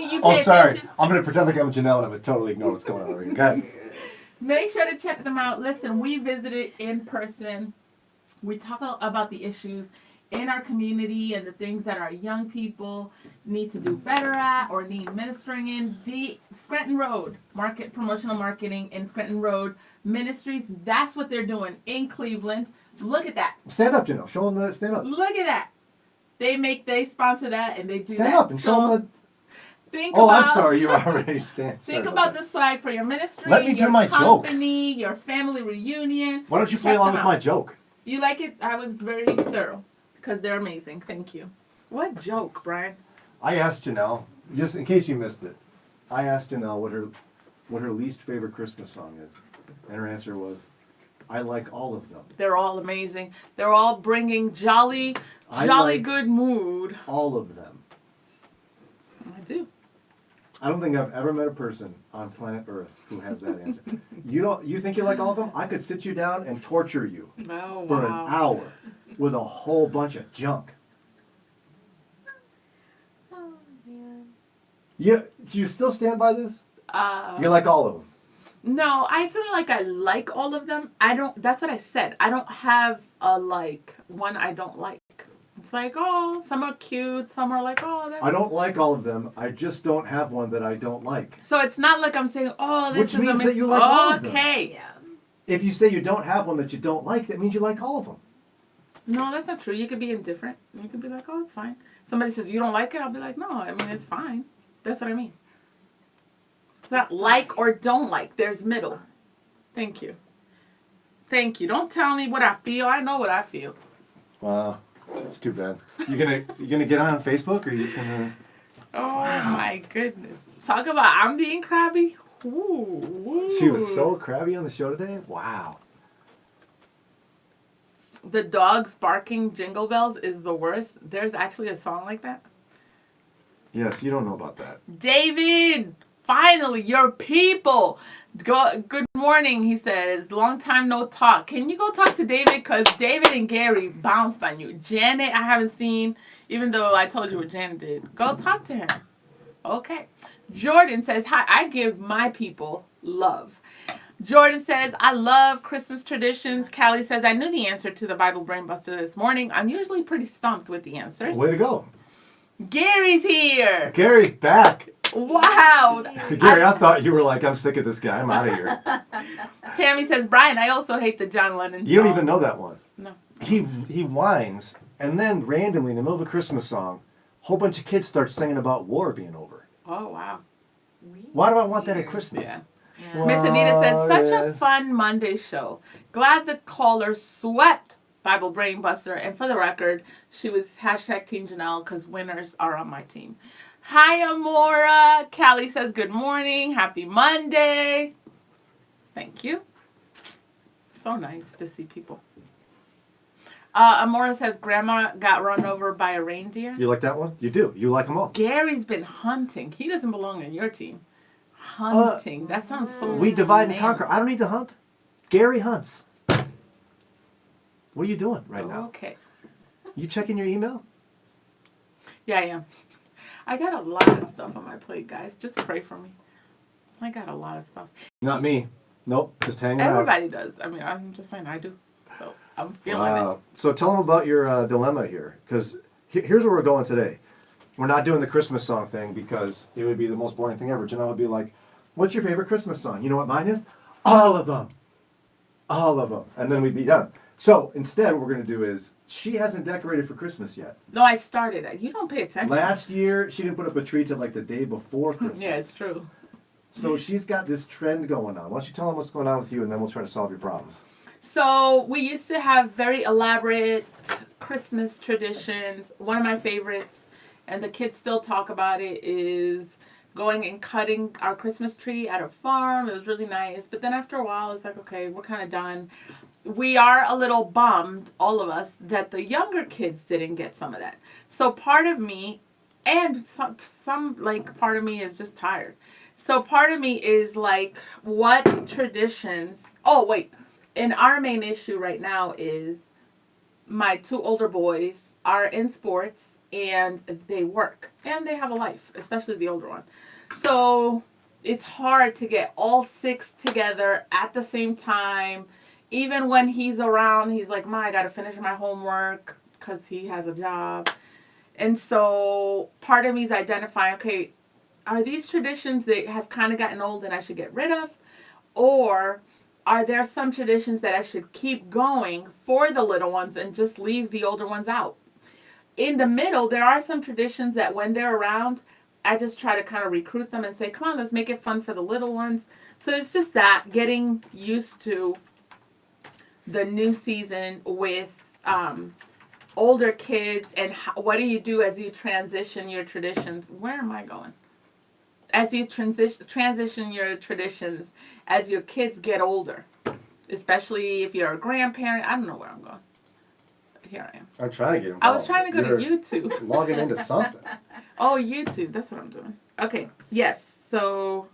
me, you Oh, pay sorry. attention. I'm going to pretend like I'm Janelle and I'm going to totally ignore what's going on over here. Go ahead. Make sure to check them out. Listen, we visited in person. We talk about the issues in our community and the things that our young people need to do better at or need ministering in. The Scranton Road Promotional Marketing in Scranton Road Ministries, that's what they're doing in Cleveland. Look at that. Stand up, Janelle. Show them the stand up. Look at that. They sponsor that and they do Stand that. up and show them the... Think Oh, about, I'm sorry. You already stand. Think Sorry about the swag for your ministry, Let me do your my joke. company, your family reunion. Why don't you play Check along them with my out. joke? You like it? I was very thorough because they're amazing. Thank you. What joke, Brian? I asked Janelle, just in case you missed it, I asked Janelle what her least favorite Christmas song is. And her answer was, I like all of them. They're all amazing. They're all bringing jolly I like good mood. all of them. I do. I don't think I've ever met a person on planet Earth who has that answer. You think you like all of them? I could sit you down and torture you Oh, for an wow. hour with a whole bunch of junk. Oh, man. Do you still stand by this? You like all of them. No, I feel like I like all of them. I don't, that's what I said. I don't have a like one I don't like. It's like, oh, some are cute, some are like, oh, that's... I don't like all of them. I just don't have one that I don't like. So it's not like I'm saying, oh, this Which is means amazing. that you like all of them. Okay. Yeah. If you say you don't have one that you don't like, that means you like all of them. No, that's not true. You could be indifferent. You could be like, oh, it's fine. Somebody says you don't like it, I'll be like, no, I mean, it's fine. That's what I mean. It's not like or don't like. There's middle. Thank you. Thank you. Don't tell me what I feel. I know what I feel. Wow, it's too bad. You gonna get on Facebook, or you just gonna? Oh, my goodness. Talk about I'm being crabby. Ooh. She was so crabby on the show today. Wow. The dogs barking jingle bells is the worst. There's actually a song like that. Yes, you don't know about that. David, finally, your people. Good morning, he says. Long time no talk. Can you go talk to David? Because David and Gary bounced on you. Janet, I haven't seen, even though I told you what Janet did. Go talk to him. Okay. Jordan says, hi, I give my people love. Jordan says, I love Christmas traditions. Callie says, I knew the answer to the Bible Brain Buster this morning. I'm usually pretty stumped with the answers. Way to go. Gary's here. Gary's back. Wow. Gary, I thought you were like, I'm sick of this guy. I'm out of here. Tammy says, Brian, I also hate the John Lennon song. You don't even know that one. No. He whines, and then randomly in the middle of a Christmas song, a whole bunch of kids start singing about war being over. Oh, wow. Why do I want that at Christmas? Yeah. Yeah. Miss Anita says, such a yes. fun Monday show. Glad the caller swept Bible Brain Buster. And for the record, she was hashtag Team Janelle because winners are on my team. Hi, Amora. Callie says, good morning. Happy Monday. Thank you. So nice to see people. Amora says, Grandma got run over by a reindeer. You like that one? You do. You like them all. Gary's been hunting. He doesn't belong in your team. Hunting. That sounds so... We divide and manly. conquer. I don't need to hunt. Gary hunts. What are you doing right now? Okay. You checking your email? Yeah, I am. I got a lot of stuff on my plate, guys. Just pray for me. I got a lot of stuff. Not me. Nope. Just hanging out. Everybody does. I mean, I'm just saying I do. So I'm feeling it. So tell them about your dilemma here, because here's where we're going today. We're not doing the Christmas song thing because it would be the most boring thing ever. Janelle would be like, what's your favorite Christmas song? You know what mine is? All of them. All of them. And then we'd be done. So instead, what we're going to do is, she hasn't decorated for Christmas yet. No, I started it. You don't pay attention. Last year, she didn't put up a tree till like the day before Christmas. Yeah, it's true. So she's got this trend going on. Why don't you tell them what's going on with you, and then we'll try to solve your problems. So we used to have very elaborate Christmas traditions. One of my favorites, and the kids still talk about it, is going and cutting our Christmas tree at a farm. It was really nice. But then after a while, it's like, okay, we're kind of done. We are a little bummed, all of us, that the younger kids didn't get some of that. So part of me, and some like part of me is just tired. So part of me is like, what traditions? Oh, wait. And our main issue right now is my two older boys are in sports and they work and they have a life, especially the older one. So it's hard to get all six together at the same time. Even when he's around, he's like, Ma, I got to finish my homework because he has a job. And so part of me is identifying, okay, are these traditions that have kind of gotten old and I should get rid of? Or are there some traditions that I should keep going for the little ones and just leave the older ones out? In the middle, there are some traditions that when they're around, I just try to kind of recruit them and say, come on, let's make it fun for the little ones. So it's just that, getting used to the new season with older kids, and what do you do as you transition your traditions? Where am I going? As you transition your traditions as your kids get older, especially if you're a grandparent. I don't know where I'm going. Here I am. I'm trying to get involved. I was trying to go You're to YouTube. Logging into something. Oh, YouTube. That's what I'm doing. Okay. Yes. So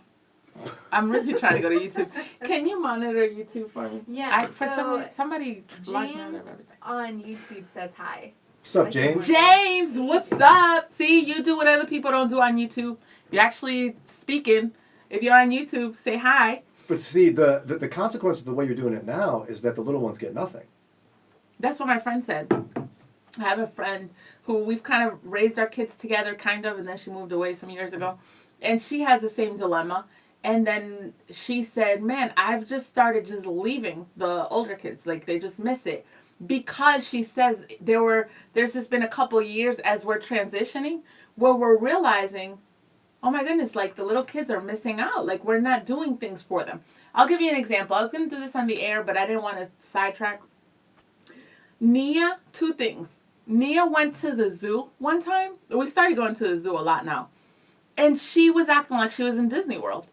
I'm really trying to go to YouTube. Can you monitor YouTube for me? Yeah. Somebody logged me out James of everything. on YouTube says hi. What's up, James? James, what's up? See, you do what other people don't do on YouTube. You're actually speaking. If you're on YouTube, say hi. But see, the consequence of the way you're doing it now is that the little ones get nothing. That's what my friend said. I have a friend who we've kind of raised our kids together, kind of, and then she moved away some years ago. And she has the same dilemma. And then she said, man, I've just started just leaving the older kids. Like, they just miss it. Because she says there's just been a couple years as we're transitioning where we're realizing, oh my goodness, like the little kids are missing out. Like, we're not doing things for them. I'll give you an example. I was going to do this on the air, but I didn't want to sidetrack. Nia, two things. Nia went to the zoo one time. We started going to the zoo a lot now. And she was acting like she was in Disney World.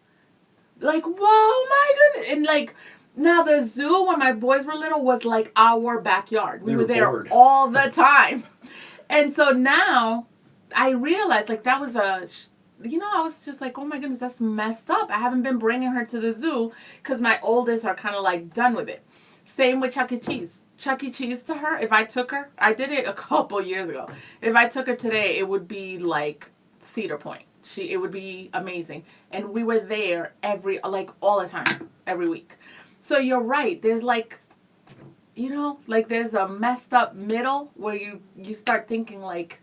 Like, whoa, my goodness. And like, now the zoo when my boys were little was like our backyard. We were there bored all the time. And so now I realized like that was I was just like, oh my goodness, that's messed up. I haven't been bringing her to the zoo because my oldest are kind of like done with it. Same with Chuck E. Cheese. Chuck E. Cheese to her, if I took her, I did it a couple years ago. If I took her today, it would be like Cedar Point. It would be amazing. And we were there all the time, every week. So you're right. There's like there's a messed up middle where you start thinking like,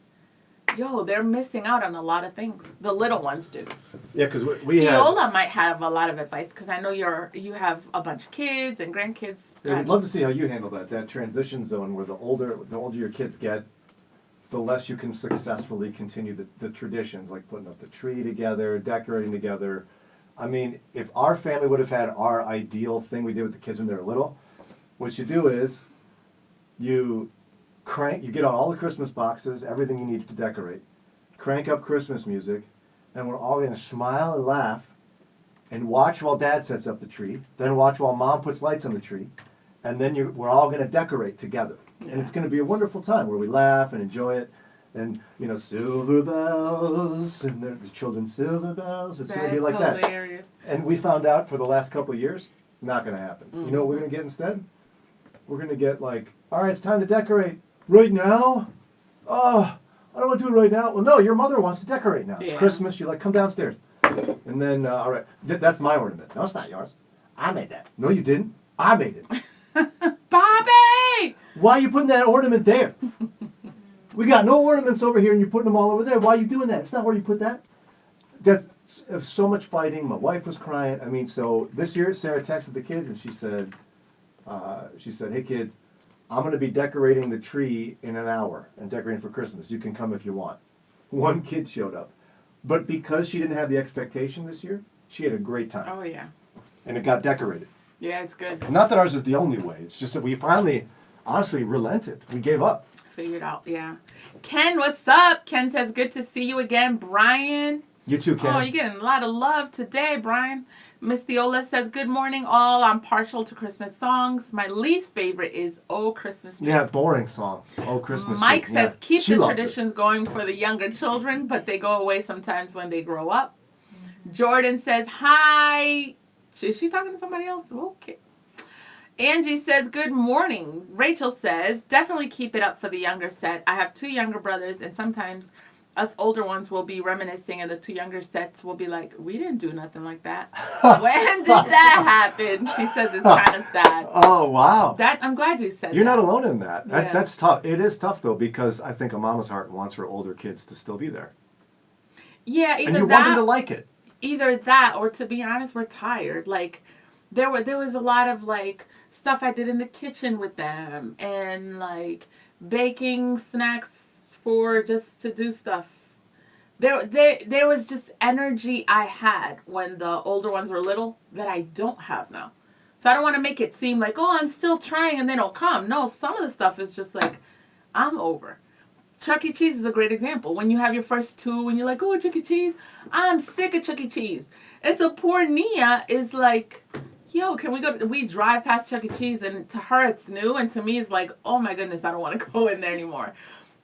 yo, they're missing out on a lot of things. The little ones do. Yeah, because we have. Viola might have a lot of advice because I know you have a bunch of kids and grandkids. Yeah, we'd love to see how you handle that transition zone where the older your kids get, the less you can successfully continue the traditions, like putting up the tree together, decorating together. I mean, if our family would have had our ideal thing we did with the kids when they were little, what you do is you get out all the Christmas boxes, everything you need to decorate, crank up Christmas music, and we're all going to smile and laugh and watch while Dad sets up the tree, then watch while Mom puts lights on the tree, and then we're all going to decorate together. Yeah. And it's going to be a wonderful time where we laugh and enjoy it. And, silver bells, and the children's silver bells. It's going to be like hilarious. That. And we found out for the last couple of years, not going to happen. Mm-hmm. You know what we're going to get instead? We're going to get like, all right, it's time to decorate. Right now? Oh, I don't want to do it right now. Well, no, your mother wants to decorate now. It's Christmas. You're like, come downstairs. And then, all right, that's my ornament. No, it's not yours. I made that. No, you didn't. I made it. Bobby! Why are you putting that ornament there? We got no ornaments over here and you're putting them all over there. Why are you doing that? It's not where you put that. That's so much fighting. My wife was crying. I mean, so this year Sarah texted the kids and she said, hey kids, I'm going to be decorating the tree in an hour and decorating for Christmas. You can come if you want. One kid showed up. But because she didn't have the expectation this year, she had a great time. Oh, yeah. And it got decorated. Yeah, it's good. Not that ours is the only way. It's just that we finally, honestly, relented. We gave up. Figured out, yeah. Ken, what's up? Ken says, good to see you again. Brian. You too, Ken. Oh, you're getting a lot of love today, Brian. Miss Theola says, good morning, all. I'm partial to Christmas songs. My least favorite is Oh, Christmas Tree. Yeah, boring song. Oh, Christmas Tree. Mike says, keep the traditions going for the younger children, but they go away sometimes when they grow up. Mm-hmm. Jordan says, hi. Is she talking to somebody else? Okay. Angie says, good morning. Rachel says, definitely keep it up for the younger set. I have 2 younger brothers, and sometimes us older ones will be reminiscing, and the 2 younger sets will be like, we didn't do nothing like that. When did that happen? She says it's kind of sad. Oh, wow. I'm glad you said You're that. not alone in that. Yeah. That's tough. It is tough, though, because I think a mama's heart wants her older kids to still be there. Yeah, And you want them to like it. Either that, or to be honest, we're tired. Like, there was a lot of, like, stuff I did in the kitchen with them, and, like, baking snacks for just to do stuff. There was just energy I had when the older ones were little that I don't have now. So I don't want to make it seem like, oh, I'm still trying and then it'll come. No, some of the stuff is just like, I'm over. Chuck E. Cheese is a great example. When you have your first 2 and you're like, oh, Chuck E. Cheese, I'm sick of Chuck E. Cheese. And so poor Nia is like, yo, can we go? We drive past Chuck E. Cheese, and to her it's new, and to me it's like, oh my goodness, I don't want to go in there anymore.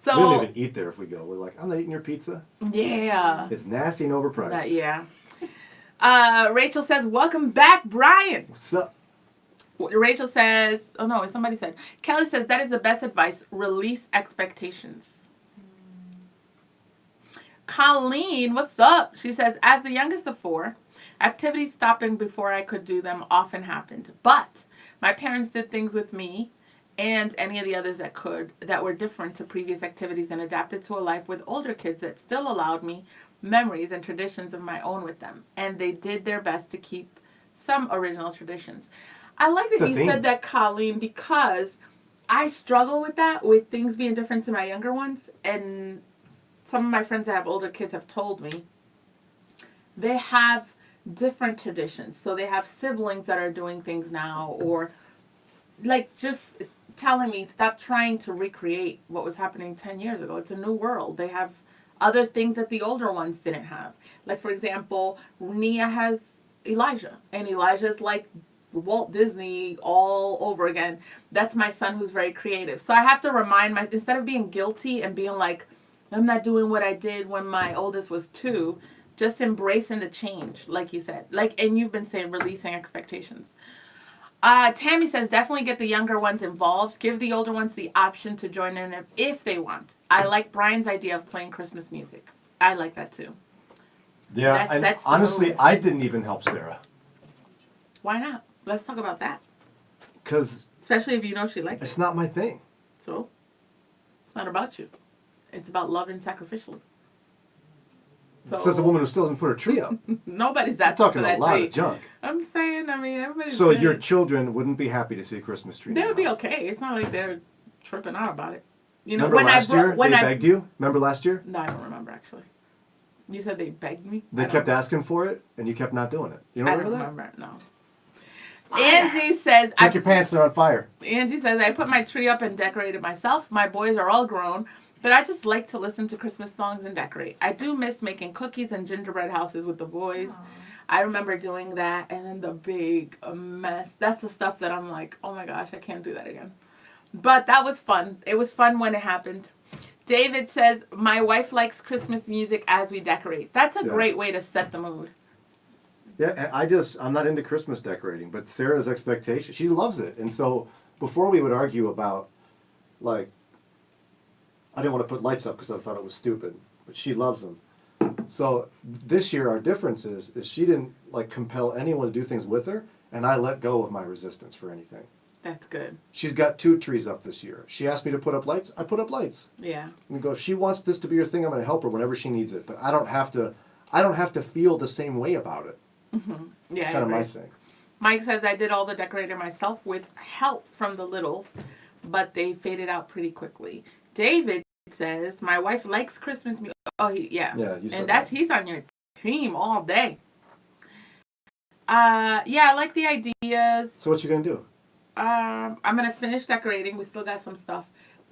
So We don't even eat there if we go. We're like, I'm not eating your pizza. yeah. It's nasty and overpriced. Yeah. Rachel says, welcome back, Brian. What's up? Rachel says, oh no, somebody said, Kelly says, that is the best advice. Release expectations. Colleen, what's up? She says, as the youngest of 4, activities stopping before I could do them often happened. But my parents did things with me and any of the others that were different to previous activities, and adapted to a life with older kids that still allowed me memories and traditions of my own with them. And they did their best to keep some original traditions. I like that you said that, Colleen, because I struggle with that, with things being different to my younger ones. And some of my friends that have older kids have told me they have different traditions. So they have siblings that are doing things now, or like just telling me, stop trying to recreate what was happening 10 years ago. It's a new world. They have other things that the older ones didn't have. Like, for example, Nia has Elijah, and Elijah's like Walt Disney all over again. That's my son, who's very creative. So I have to remind instead of being guilty and being like, I'm not doing what I did when my oldest was 2, just embracing the change, like you said. Like, and you've been saying, releasing expectations. Tammy says, definitely get the younger ones involved. Give the older ones the option to join in if they want. I like Brian's idea of playing Christmas music. I like that too. Yeah, and honestly, I didn't even help Sarah. Why not? Let's talk about that. Because especially if you know she likes it. It's not my thing. So, it's not about you. It's about loving sacrificially. So, says a woman who still hasn't put her tree up. Nobody's You're asking talking for a that lot tree. of junk. I'm saying, I mean, everybody's So saying, your children wouldn't be happy to see a Christmas tree. they in would the be house. okay. It's not like they're tripping out about it. You know, Remember when last year when they I begged you? Remember last year? No, I don't remember actually. You said they begged me. They kept asking for it, and you kept not doing it. You don't I don't remember that? remember. No. Angie says, Check your pants; they're on fire. Angie says, I put my tree up and decorated myself. My boys are all grown, but I just like to listen to Christmas songs and decorate. I do miss making cookies and gingerbread houses with the boys. Aww. I remember doing that, and then the big mess. That's the stuff that I'm like, oh my gosh, I can't do that again. But that was fun. It was fun when it happened. David says, my wife likes Christmas music as we decorate. That's a great way to set the mood. Yeah, and I'm not into Christmas decorating, but Sarah's expectation, she loves it. And so before we would argue about, like, I didn't want to put lights up because I thought it was stupid, but she loves them. So this year our difference is she didn't like compel anyone to do things with her, and I let go of my resistance for anything. That's good. She's got 2 trees up this year. She asked me to put up lights. I put up lights. Yeah. And go, if she wants this to be her thing, I'm going to help her whenever she needs it. But I don't have to feel the same way about it. Mm-hmm. Yeah, it's kind of my thing. Mike says, I did all the decorating myself with help from the littles, but they faded out pretty quickly. David says, my wife likes Christmas music. Oh, yeah. Yeah, you said and that. he's on your team all day. Yeah, I like the ideas. So what you going to do? I'm going to finish decorating. We still got some stuff.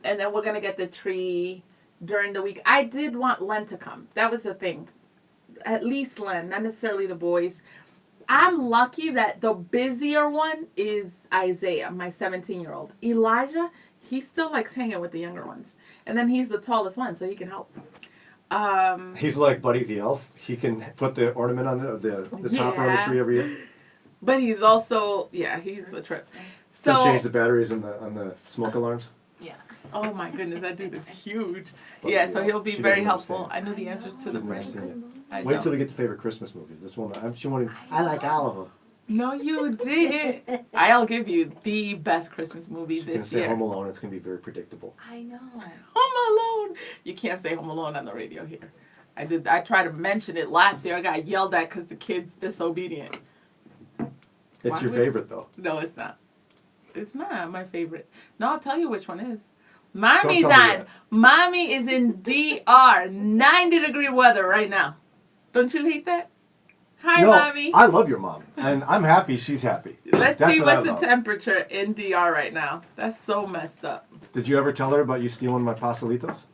And then we're going to get the tree during the week. I did want Len to come. That was the thing. At least Len, not necessarily the boys. I'm lucky that the busier one is Isaiah, my 17-year-old. Elijah, he still likes hanging with the younger ones. And then he's the tallest one, so he can help. He's like Buddy the Elf. He can put the ornament on the topper on the tree every year. But he's also, he's a trip. To So, change the batteries on the smoke alarms. Yeah. oh my goodness, that dude is huge. But, Yeah, so he'll be she very doesn't helpful. understand. I knew the answers to She the doesn't understand it. I Wait know. till we get to favorite Christmas movies. This woman, she won't even. I like all of them. No, you didn't. I'll give you the best Christmas movie She's gonna this say year. Home Alone. It's gonna be very predictable. I know. Home Alone. You can't say Home Alone on the radio here. I tried to mention it last year. I got yelled at because the kid's disobedient. It's Why your would- favorite though. No, it's not. It's not my favorite. No, I'll tell you which one is. Mommy's Don't tell me on. that. Mommy is in DR. 90-degree weather right now. Don't you hate that? Hi, No, Mommy. I love your mom, and I'm happy she's happy. Let's That's see what I what's the love. temperature in DR right now. That's so messed up. Did you ever tell her about you stealing my pastelitos?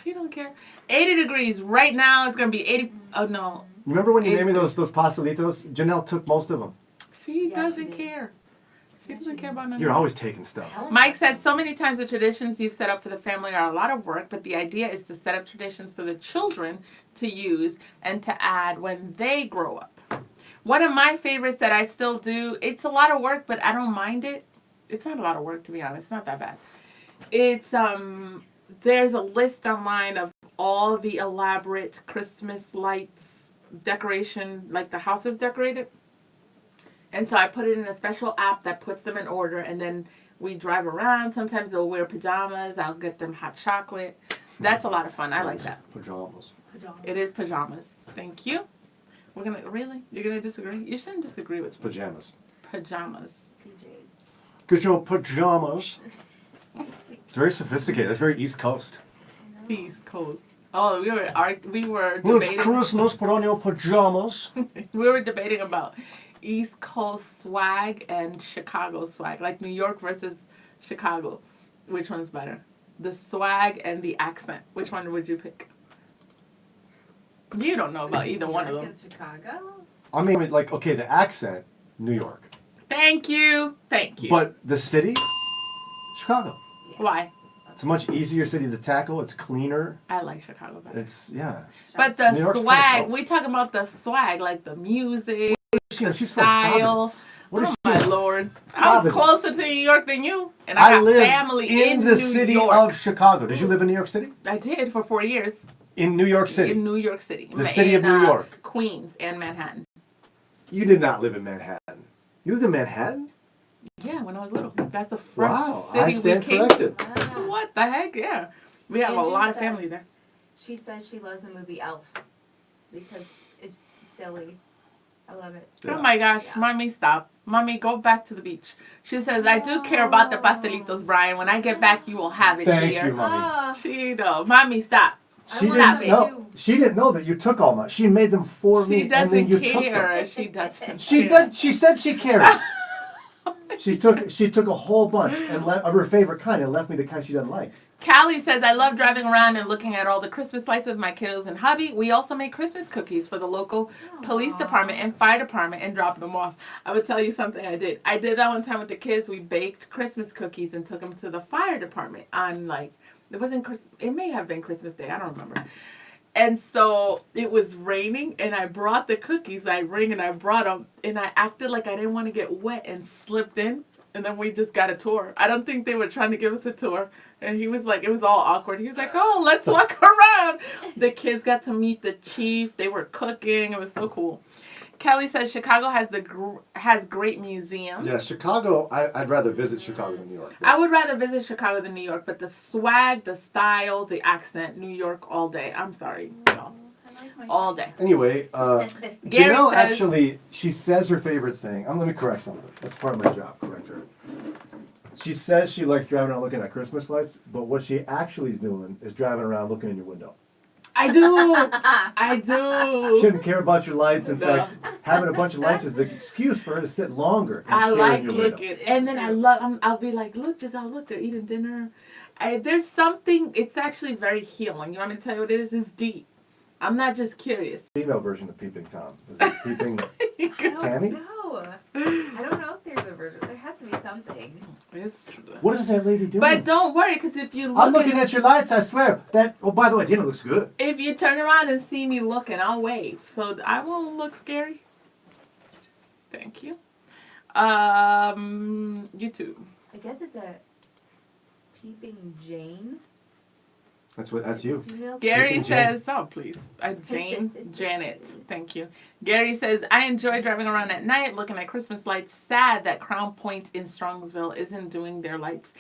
She don't care. 80 degrees right now. It's gonna be 80. Oh no, Remember when you It- made me those pastelitos? Janelle took most of them. she Yeah, doesn't she did. care. She doesn't care about none. You're of it. always taking stuff. Mike says so many times the traditions you've set up for the family are a lot of work, but the idea is to set up traditions for the children to use and to add when they grow up. One of my favorites that I still do, it's a lot of work, but I don't mind it. It's not a lot of work, to be honest. It's not that bad. It's there's a list online of all the elaborate Christmas lights decoration, like the house is decorated. And so I put it in a special app that puts them in order, and then we drive around. Sometimes they'll wear pajamas. I'll get them hot chocolate. That's a lot of fun. I like that. Pajamas. It is pajamas. Thank you. We're gonna really? You're gonna disagree? You shouldn't disagree with It's pajamas. pajamas. PJs. Get your pajamas. It's very sophisticated. It's very East Coast. East Coast. Oh, we were Well, it's debating. Christmas. Put on your pajamas. We were debating about East Coast swag and Chicago swag, like New York versus Chicago. Which one's better? The swag and the accent. Which one would you pick? You don't know about either one of them. In Chicago? I mean, like, okay, the accent, New York. Thank you. Thank you. But the city, Chicago. Why? It's a much easier city to tackle. It's cleaner. I like Chicago better. It's, yeah. But the New York's swag, kind of we talking about the swag, like the music. She's from style. Providence. What is Oh she? my lord! I was Providence. closer to New York than you, and I got live family in New the city York. of Chicago. Did you live in New York City? I did for 4 years In New York City. in New York City. The city of New York. Queens and Manhattan. You did not live in Manhattan. You lived in Manhattan? Yeah, when I was little. That's the first Wow, city I stand we came corrected. to. Wow. What the heck? Yeah, we have a Angie lot of says- family there. She says she loves the movie Elf because it's silly. I love it. Oh my gosh, Yeah. mommy, stop. Mommy, go back to the beach. She says, I do care about the pastelitos, Brian. When I get back, you will have it, Thank dear. you, Mommy. Ah, She know. Mommy, stop. She Stop didn't it. know. She didn't know that you took all mine. She made them for me, She and then doesn't you took them. care. She doesn't She care. did. She said she cares. She took a whole bunch and of her favorite kind and left me the kind she doesn't like. Callie says, I love driving around and looking at all the Christmas lights with my kiddos and hubby. We also make Christmas cookies for the local police department and fire department and drop them off. I would tell you something I did. I did that one time with the kids. We baked Christmas cookies and took them to the fire department on it wasn't Christmas. It may have been Christmas Day. I don't remember. And so it was raining, and I brought the cookies. I brought them, and I acted like I didn't want to get wet and slipped in. And then we just got a tour. I don't think they were trying to give us a tour. And he was like, it was all awkward. He was like, oh, let's walk around. The kids got to meet the chief. They were cooking. It was so cool. Kelly says Chicago has great museums. Yeah, Chicago. I'd rather visit Chicago than New York. I would rather visit Chicago than New York, but the swag, the style, the accent, New York all day. I'm sorry, no, I like my all day. Anyway, Gary Janelle says- actually, she says her favorite thing. Let me correct something. That's part of my job. Correct her. She says she likes driving around looking at Christmas lights, but what she actually is doing is driving around looking in your window. I do. I do. Shouldn't care about your lights. In No. fact, having a bunch of lights is an excuse for her to sit longer and I stare like in your window. looking, It's and then I true. love. I'll be like, look, Giselle, look, they're eating dinner. There's something. It's actually very healing. You want me to tell you what it is? It's deep. I'm not just curious. Female version of Peeping Tom. Is it Peeping I don't Tammy? know. I don't know if there's a version. There has to be something. It's true. What is that lady doing? But don't worry, because if you look, I'm looking at your lights, I swear. Oh, by the way, dinner looks good. if you turn around and see me looking, I'll wave. So I won't look scary. Thank you. YouTube. I guess it's a Peeping Jane. That's you. Female Gary Peeping says, oh, please. Janet. Thank you. Gary says, I enjoy driving around at night looking at Christmas lights. Sad that Crown Point in Strongsville isn't doing their lights.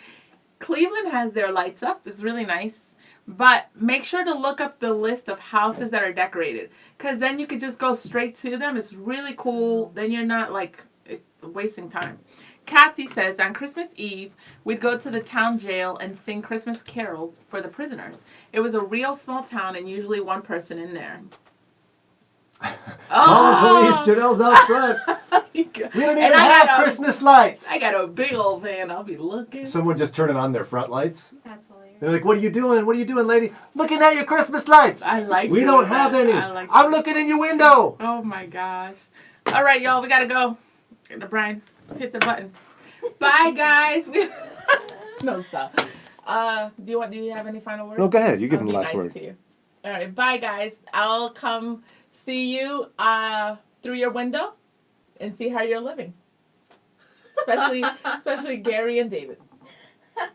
Cleveland has their lights up. It's really nice. But make sure to look up the list of houses that are decorated. Because then you could just go straight to them. It's really cool. Then you're not like wasting time. Kathy says, on Christmas Eve, we'd go to the town jail and sing Christmas carols for the prisoners. It was a real small town and usually one person in there. Call the police. Janelle's out front. We don't even have Christmas lights. I got a big old van. I'll be looking. Someone just turning on their front lights. That's hilarious. They're like, what are you doing? What are you doing, lady? Looking at your Christmas lights. I like We doing don't have that. any. I like I'm looking in your window. Oh my gosh. All right, y'all, we gotta go. Brian, hit the button. Bye, guys. No, stop. Do you have any final words? No, go ahead. You give I'll them the be last nice word. to you. All right, bye, guys. I'll come see you through your window and see how you're living. Especially Gary and David. Oh,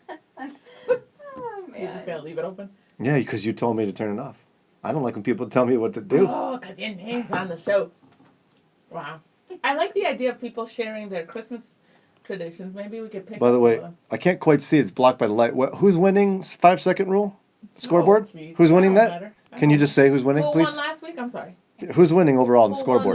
You're just man. gonna leave it open? Yeah, because you told me to turn it off. I don't like when people tell me what to do. Oh, because your name's on the show. Wow. I like the idea of people sharing their Christmas traditions. Maybe we could pick By up the some way, of them. I can't quite see. It's blocked by the light. Who's winning? 5-second rule? Scoreboard? Oh, please. Who's winning Don't that? matter. Can you just say who's winning, Who please? won last week? I'm sorry. Who's winning overall on the Who won scoreboard?